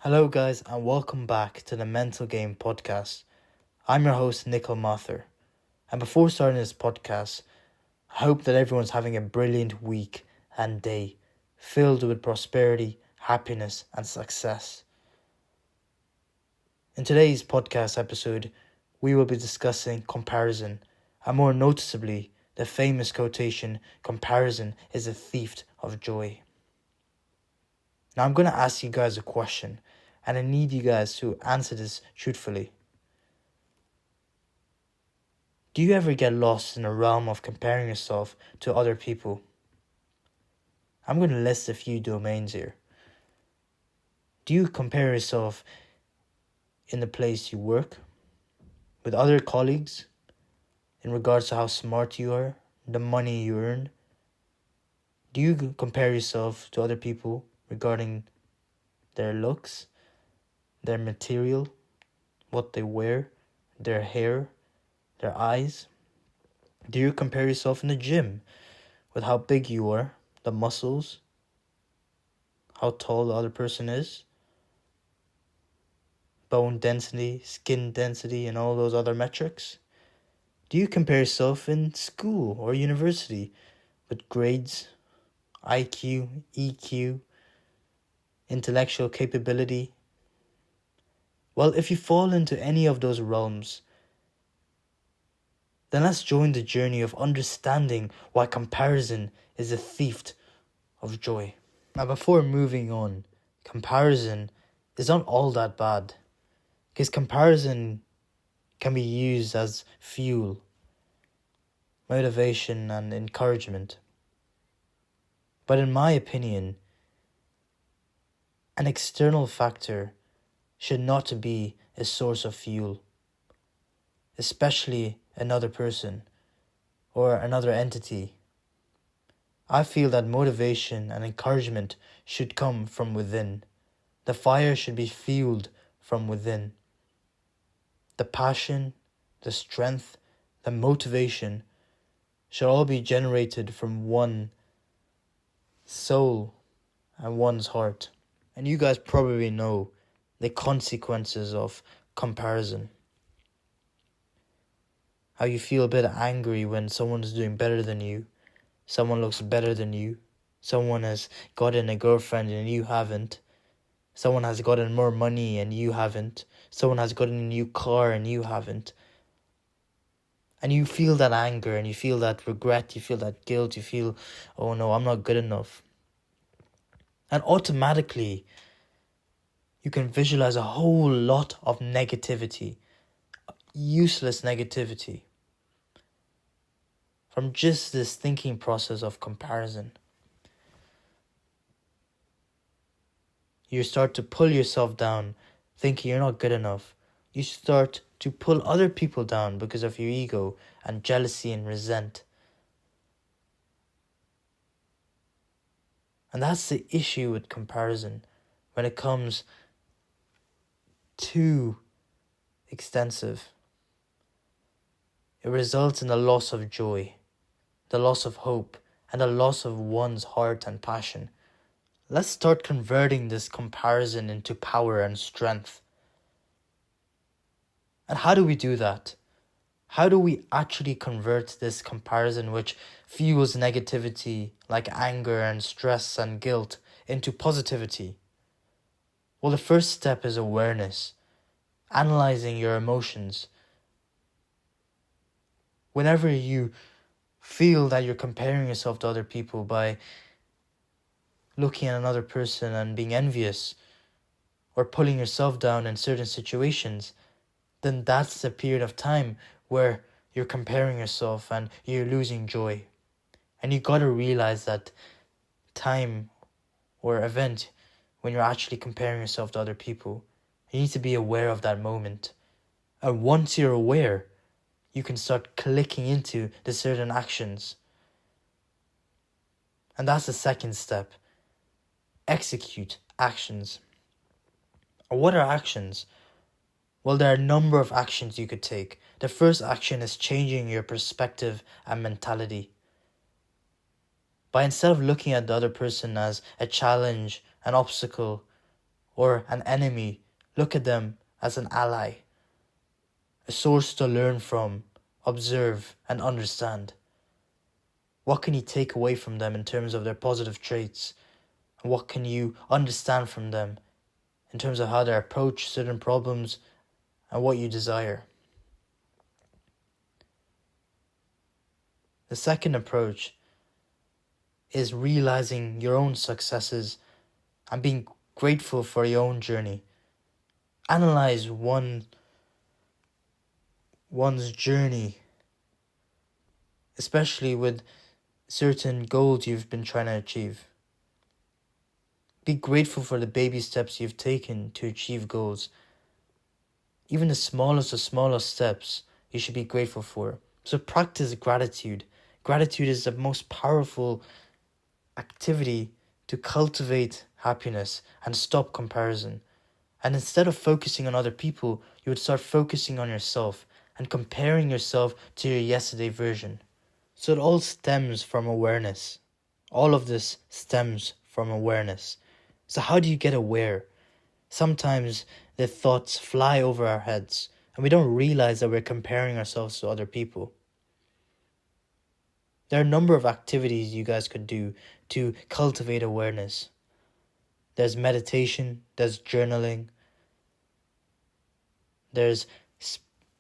Hello, guys, and welcome back to the Mental Game Podcast. I'm your host, Nickel Mather. And before starting this podcast, I hope that everyone's having a brilliant week and day filled with prosperity, happiness, and success. In today's podcast episode, we will be discussing comparison, and more noticeably, the famous quotation, "Comparison is a thief of joy." Now, I'm going to ask you guys a question, and I need you guys to answer this truthfully. Do you ever get lost in the realm of comparing yourself to other people? I'm going to list a few domains here. Do you compare yourself in the place you work, with other colleagues, in regards to how smart you are, the money you earn? Do you compare yourself to other people regarding their looks, their material, what they wear, their hair, their eyes? Do you compare yourself in the gym with how big you are, the muscles, how tall the other person is, bone density, skin density, and all those other metrics? Do you compare yourself in school or university with grades, IQ, EQ, intellectual capability? Well, if you fall into any of those realms, then let's join the journey of understanding why comparison is a thief of joy. Now, before moving on, comparison is not all that bad, because comparison can be used as fuel, motivation, and encouragement. But in my opinion, an external factor should not be a source of fuel, especially another person or another entity. I feel that motivation and encouragement should come from within. The fire should be fueled from within. The passion, the strength, the motivation should all be generated from one soul and one's heart. And you guys probably know the consequences of comparison. How you feel a bit angry when someone's doing better than you, someone looks better than you, someone has gotten a girlfriend and you haven't, someone has gotten more money and you haven't, someone has gotten a new car and you haven't. And you feel that anger and you feel that regret, you feel that guilt, you feel, oh no, I'm not good enough. And automatically, you can visualize a whole lot of negativity, useless negativity, from just this thinking process of comparison. You start to pull yourself down, thinking you're not good enough. You start to pull other people down because of your ego and jealousy and resent. And that's the issue with comparison when it comes too extensive. It results in the loss of joy, the loss of hope, and the loss of one's heart and passion. Let's start converting this comparison into power and strength. And how do we do that? How do we actually convert this comparison, which fuels negativity like anger and stress and guilt, into positivity? Well, the first step is awareness, analyzing your emotions. Whenever you feel that you're comparing yourself to other people by looking at another person and being envious or pulling yourself down in certain situations, then that's the period of time where you're comparing yourself and you're losing joy. And you gotta realize that time or event when you're actually comparing yourself to other people, you need to be aware of that moment. And once you're aware, you can start clicking into the certain actions. And that's the second step. Execute actions. What are actions? Well, there are a number of actions you could take. The first action is changing your perspective and mentality. By instead of looking at the other person as a challenge, an obstacle, or an enemy, look at them as an ally, a source to learn from, observe, and understand. What can you take away from them in terms of their positive traits? And what can you understand from them in terms of how they approach certain problems and what you desire? The second approach is realizing your own successes and being grateful for your own journey. Analyze one's journey, especially with certain goals you've been trying to achieve. Be grateful for the baby steps you've taken to achieve goals. Even the smallest of smallest steps you should be grateful for. So practice gratitude. Gratitude is the most powerful activity to cultivate happiness and stop comparison. And instead of focusing on other people, you would start focusing on yourself and comparing yourself to your yesterday version. So it all stems from awareness. All of this stems from awareness. So how do you get aware? Sometimes the thoughts fly over our heads and we don't realize that we're comparing ourselves to other people. There are a number of activities you guys could do to cultivate awareness. There's meditation, there's journaling, there's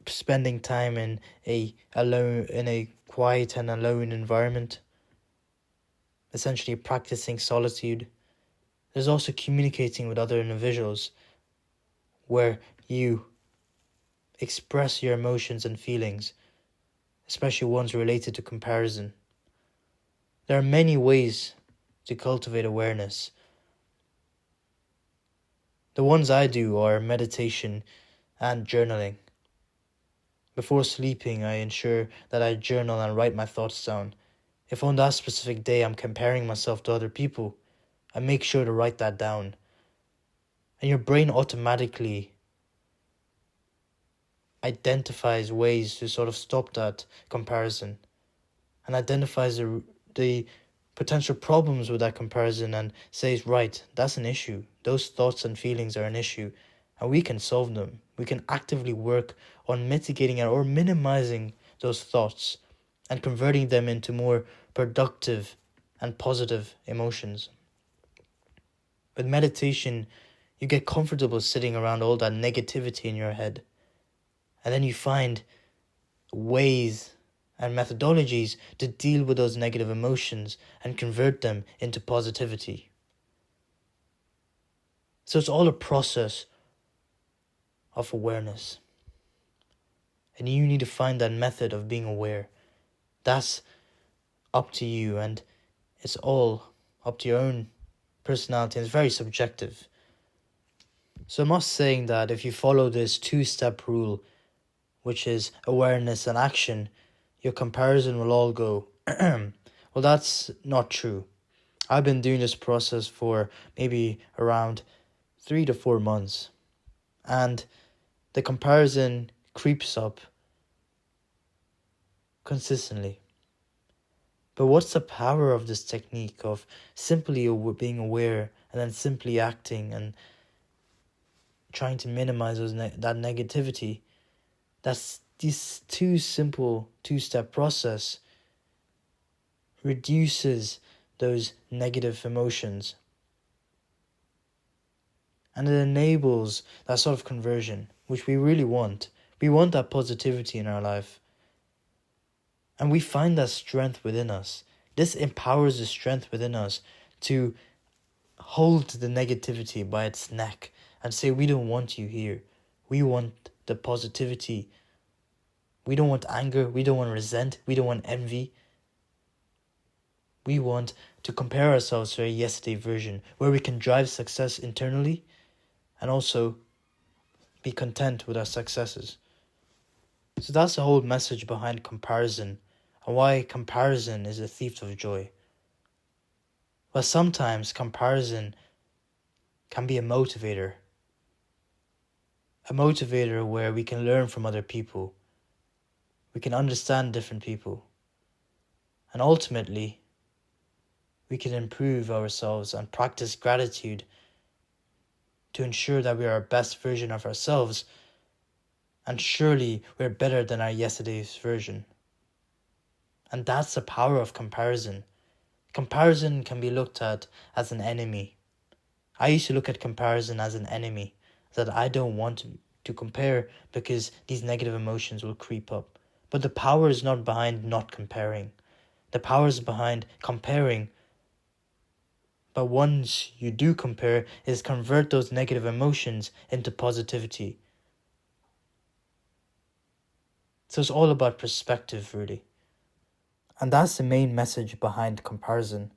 spending time in a quiet and alone environment, essentially practicing solitude. There's also communicating with other individuals where you express your emotions and feelings, especially ones related to comparison. There are many ways to cultivate awareness. The ones I do are meditation and journaling. Before sleeping, I ensure that I journal and write my thoughts down. If on that specific day I'm comparing myself to other people, I make sure to write that down. And your brain automatically identifies ways to sort of stop that comparison and identifies the potential problems with that comparison and says, right, that's an issue. Those thoughts and feelings are an issue and we can solve them. We can actively work on mitigating or minimizing those thoughts and converting them into more productive and positive emotions. With meditation, you get comfortable sitting around all that negativity in your head. And then you find ways and methodologies to deal with those negative emotions and convert them into positivity. So it's all a process of awareness. And you need to find that method of being aware. That's up to you, and it's all up to your own personality, and it's very subjective. So I'm not saying that if you follow this 2-step rule, which is awareness and action, your comparison will all go. Well, that's not true. I've been doing this process for maybe around 3 to 4 months, and the comparison creeps up consistently. But what's the power of this technique of simply being aware and then simply acting and trying to minimize that negativity? That's this simple 2-step process reduces those negative emotions. And it enables that sort of conversion, which we really want. We want that positivity in our life. And we find that strength within us. This empowers the strength within us to hold the negativity by its neck and say, we don't want you here. We want the positivity. We don't want anger. We don't want resent. We don't want envy. We want to compare ourselves to a yesterday version where we can drive success internally and also be content with our successes. So that's the whole message behind comparison and why comparison is a thief of joy. Well, sometimes comparison can be a motivator where we can learn from other people. We can understand different people. And ultimately, we can improve ourselves and practice gratitude to ensure that we are our best version of ourselves, and surely we're better than our yesterday's version. And that's the power of comparison. Comparison can be looked at as an enemy. I used to look at comparison as an enemy, that I don't want to compare because these negative emotions will creep up. But the power is not behind not comparing. The power is behind comparing. But once you do compare, is convert those negative emotions into positivity. So it's all about perspective, really. And that's the main message behind comparison.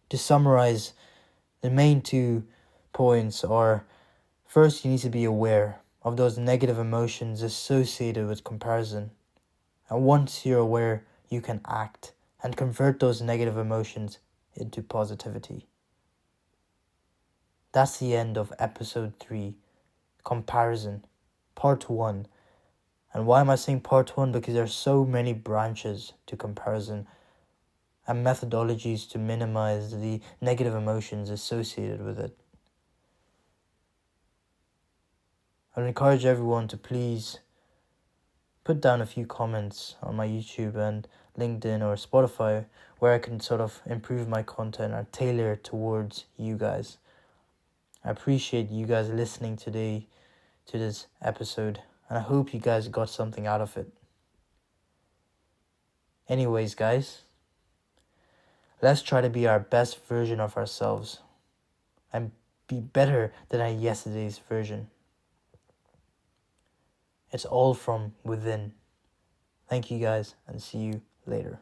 To summarize, the main 2 points are, first, you need to be aware of those negative emotions associated with comparison. And once you're aware, you can act and convert those negative emotions into positivity. That's the end of episode 3, comparison, part 1. And why am I saying part 1? Because there are so many branches to comparison and methodologies to minimize the negative emotions associated with it. I'd encourage everyone to please put down a few comments on my YouTube and LinkedIn or Spotify where I can sort of improve my content and tailor it towards you guys. I appreciate you guys listening today to this episode, and I hope you guys got something out of it. Anyways, guys, let's try to be our best version of ourselves and be better than our yesterday's version. It's all from within. Thank you guys, and see you later.